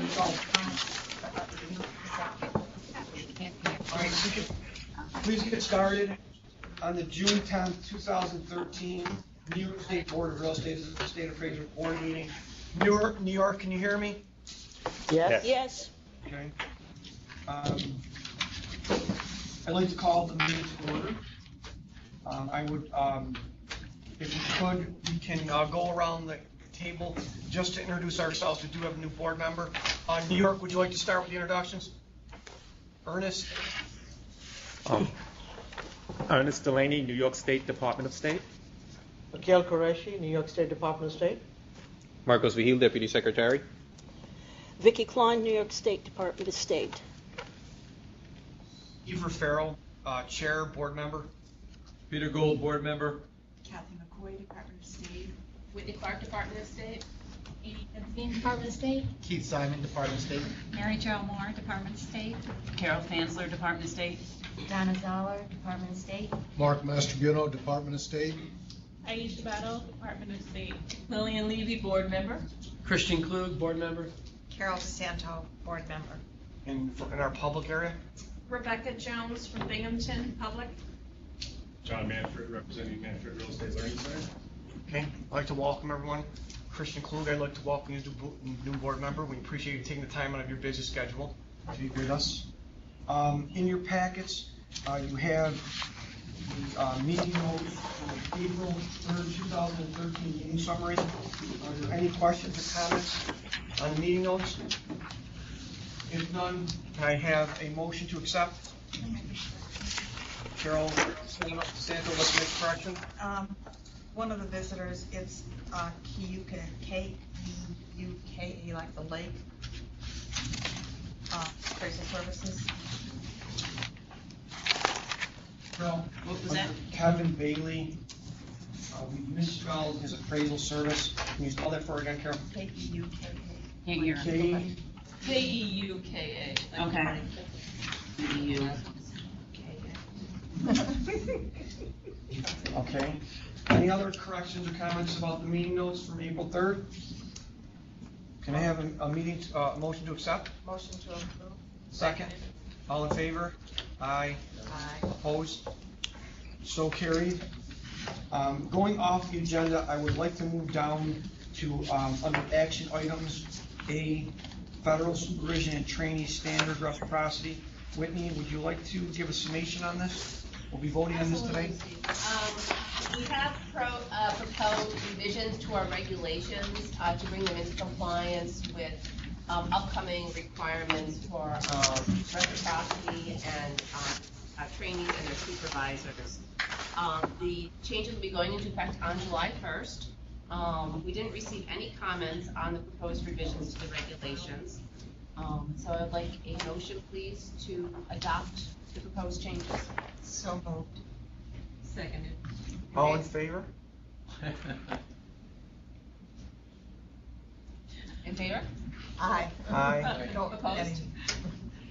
All right, please get started on the June 10th, 2013 New York State Board of Real Estate State Appraiser Board meeting. New York, can you hear me? Yes. Yes. Okay. I'd like to call the meeting to order. I would, if you could, we can go around the table just to introduce ourselves. We do have a new board member. New York, would you like to start with the introductions? Ernest? Ernest Delaney, New York State Department of State. Akhil Qureshi, New York State Department of State. Marcos Vigil, Deputy Secretary. Vicki Klein, New York State Department of State. Eva Farrell, Chair, Board Member. Peter Gould, Board Member. Kathy McCoy, Department of State. Whitney Clark, Department of State. Amy Epstein, Department of State. Keith Simon, Department of State. Mary Jo Moore, Department of State. Carol Fansler, Department of State. Donna Zoller, Department of State. Mark Mastrugino, Department of State. Aisha Battle, Department of State. Lillian Levy, Board Member. Christian Klug, Board Member. Carol DeSanto, Board Member. In our public area. Rebecca Jones from Binghamton Public. John Manfred, representing Manfred Real Estate Learning Center. Okay, I'd like to welcome everyone. Christian Klug, I'd like to welcome you as a new board member. We appreciate you taking the time out of your busy schedule to be with us. In your packets, you have the meeting notes from April 3rd, 2013 meeting summary. Are there any questions or comments on the meeting notes? If none, can I have a motion to accept? Carol Santo, let's make a correction. One of the visitors, it's K-E-U-K-A, like the lake. Appraisal services. Carol, What was that? Kevin Bailey. We misspelled his appraisal service. Can you spell that for her again, Carol? K-E-U-K-A. K. K-E-U-K-A. Okay. E-U. Okay. Any other corrections or comments about the meeting notes from April 3rd? Can I have a motion to accept? Motion to approve. Second. All in favor? Aye. Aye. Opposed? So carried. Going off the agenda, I would like to move down to under action items, A, federal supervision and training standard reciprocity. Whitney, would you like to give a summation on this? We'll be voting on this today. We have proposed revisions to our regulations to bring them into compliance with upcoming requirements for reciprocity and trainees and their supervisors. The changes will be going into effect on July 1st. We didn't receive any comments on the proposed revisions to the regulations. So I'd like a motion, please, to adopt the proposed changes. So moved. Seconded. All in favor? In favor? Aye. Aye. Opposed?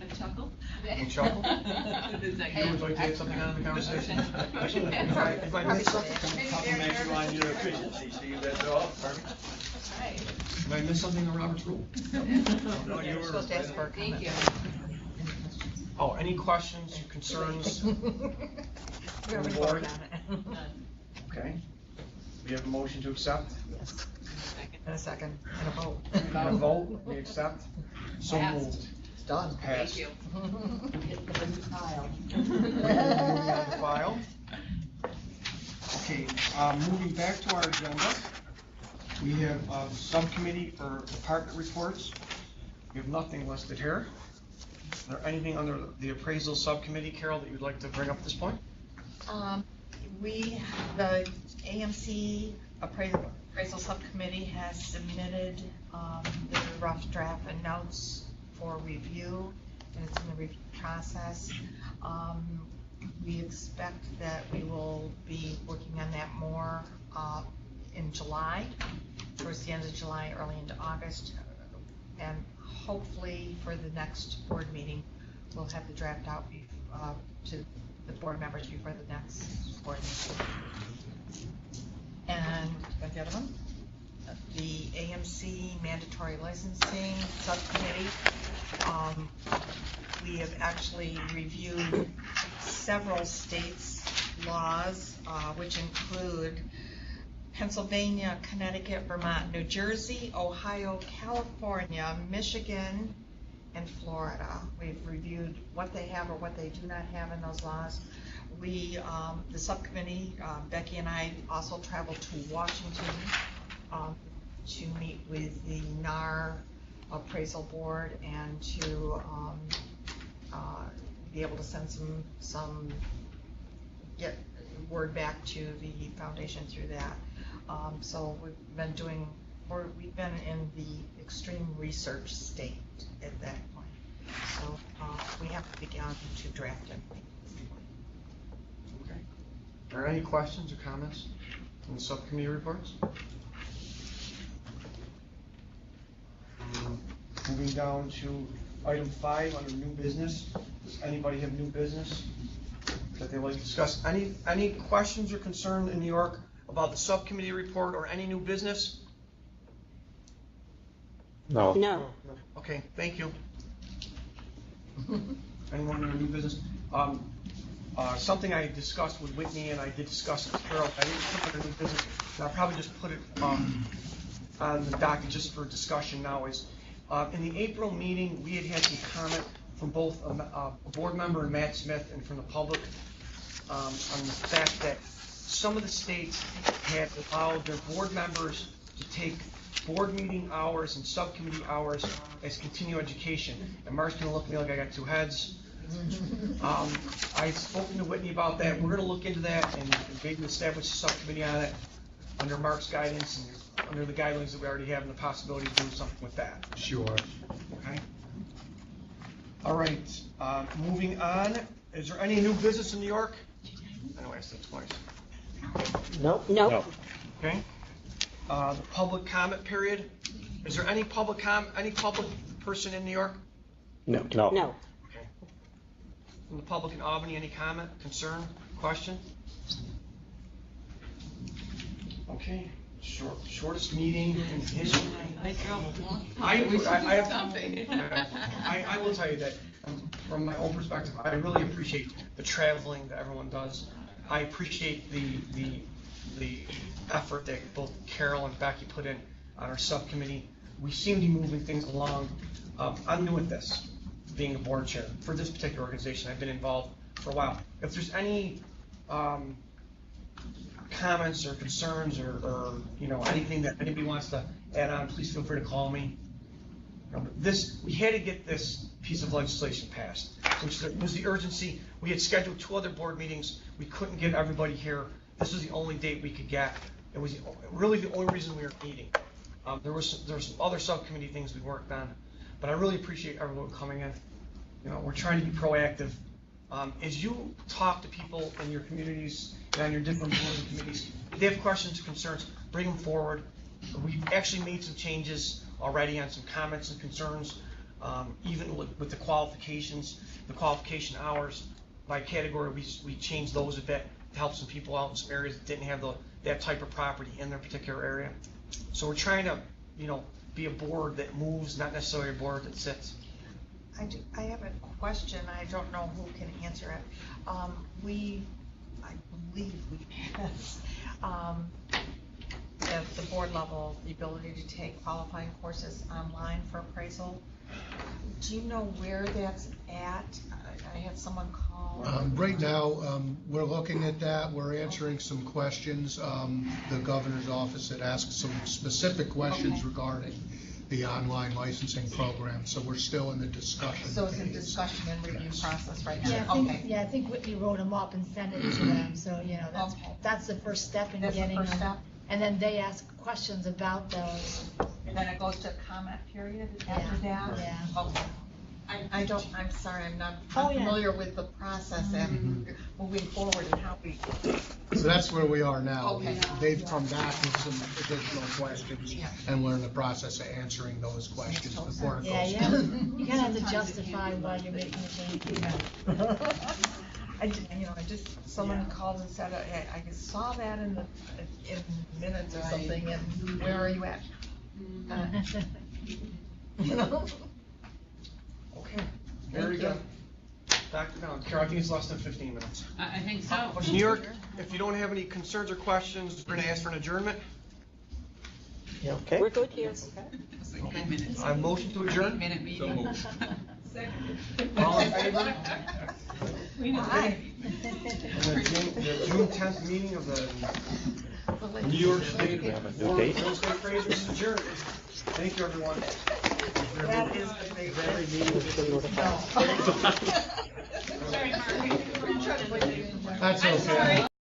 A chuckle? And chuckle. You would like to add something on the conversation? If I missed something, On your efficiency, so you got it all. if I missed something on Robert's rule? No, you You're were. supposed to ask for a Thank comment. you. Oh, any questions, concerns? We're gonna Board? report on it. Okay. We have a motion to accept. And a second, and a vote. And a vote, we accept. So Passed. moved. It's done. Passed. Thank you. Get the file. Moving on the file. Okay, moving back to our agenda, we have a subcommittee for department reports. We have nothing listed here. Is there anything under the appraisal subcommittee, Carol, that you'd like to bring up at this point? The AMC appraisal subcommittee has submitted the rough draft and notes for review, and it's in the review process. We expect that we will be working on that more in July, towards the end of July, early into August, and hopefully for the next board meeting, we'll have the draft out to the board members before the next board meeting. And got the other one? The AMC mandatory licensing subcommittee subcommittee. We have actually reviewed several states' laws, which include Pennsylvania, Connecticut, Vermont, New Jersey, Ohio, California, Michigan, and Florida. We've reviewed what they have or what they do not have in those laws. We, the subcommittee, Becky and I also traveled to Washington to meet with the NAR appraisal board and to be able to send get word back to the foundation through that. So we've been in the extreme research state at that point. So we have begun to draft it. Okay. Are there any questions or comments on the subcommittee reports? Moving down to item 5 under new business. Does anybody have new business that they'd like to discuss? Any questions or concern in New York about the subcommittee report or any new business? No. No. Okay, thank you. Anyone in new business? Something I discussed with Whitney and I did discuss with Carol. I didn't put it in new business, and I'll probably just put it on the docket just for discussion now. Is in the April meeting we had some comment from both a board member and Matt Smith and from the public on the fact that some of the states had allowed their board members to take board meeting hours and subcommittee hours as continuing education. And Mark's going to look at me like I got two heads. I've spoken to Whitney about that. We're going to look into that and maybe establish a subcommittee on it under Mark's guidance and under the guidelines that we already have and the possibility of doing something with that. Sure. Okay. All right. Moving on. Is there any new business in New York? I know I asked that twice. Nope. No. No. Okay. The public comment period. Is there any public person in New York? No. No. Okay. From the public in Albany, any comment, concern, question? Okay. Shortest meeting in history. I will tell you that from my own perspective, I really appreciate the traveling that everyone does. I appreciate the effort that both Carol and Becky put in on our subcommittee. We seem to be moving things along. I'm new at this, being a board chair for this particular organization. I've been involved for a while. If there's any comments or concerns or anything that anybody wants to add on, please feel free to call me. We had to get this piece of legislation passed, which was the urgency. We had scheduled 2 other board meetings. We couldn't get everybody here. This was the only date we could get. It was really the only reason we were meeting. There was other subcommittee things we worked on, but I really appreciate everyone coming in. We're trying to be proactive. As you talk to people in your communities and on your different boards and committees, if they have questions or concerns, bring them forward. We've actually made some changes already on some comments and concerns, even with the qualifications, the qualification hours by category. We changed those a bit to help some people out in some areas that didn't have that type of property in their particular area. So we're trying to, be a board that moves, not necessarily a board that sits. I have a question. I don't know who can answer it. I believe we pass at the board level the ability to take qualifying courses online for appraisal. Do you know where that's at? I had someone call. Right now, we're looking at that. We're answering some questions. The governor's office had asked some specific questions regarding the online licensing program, so we're still in the discussion. So it's a discussion and review process right now? Yeah, I think Whitney wrote them up and sent it to them, so, that's the first step in getting them. Step. And then they ask questions about those. And then it goes to comment period after that? Yeah. Okay. I'm sorry, I'm not Oh, yeah. familiar with the process and moving forward and how we. So that's where we are now. Okay. They've come back with some additional questions, and we're in the process of answering those questions before it goes. Yeah, you kind of have to justify why you're making a change. Someone called and said, I saw that in minutes or something, and where are you at? Very good. Dr. Down. Carol, I think it's less than 15 minutes. I think so. New York, if you don't have any concerns or questions, we're going to ask for an adjournment. Yeah, okay. We're good here. I motion to adjourn. So moved. All in favor? Aye. The June 10th meeting of the New York State We have a new Board date. of Real Estate Appraisers is adjourned. Thank you, everyone. That is the big Every meeting is still notified. Sorry, Mark. That's okay.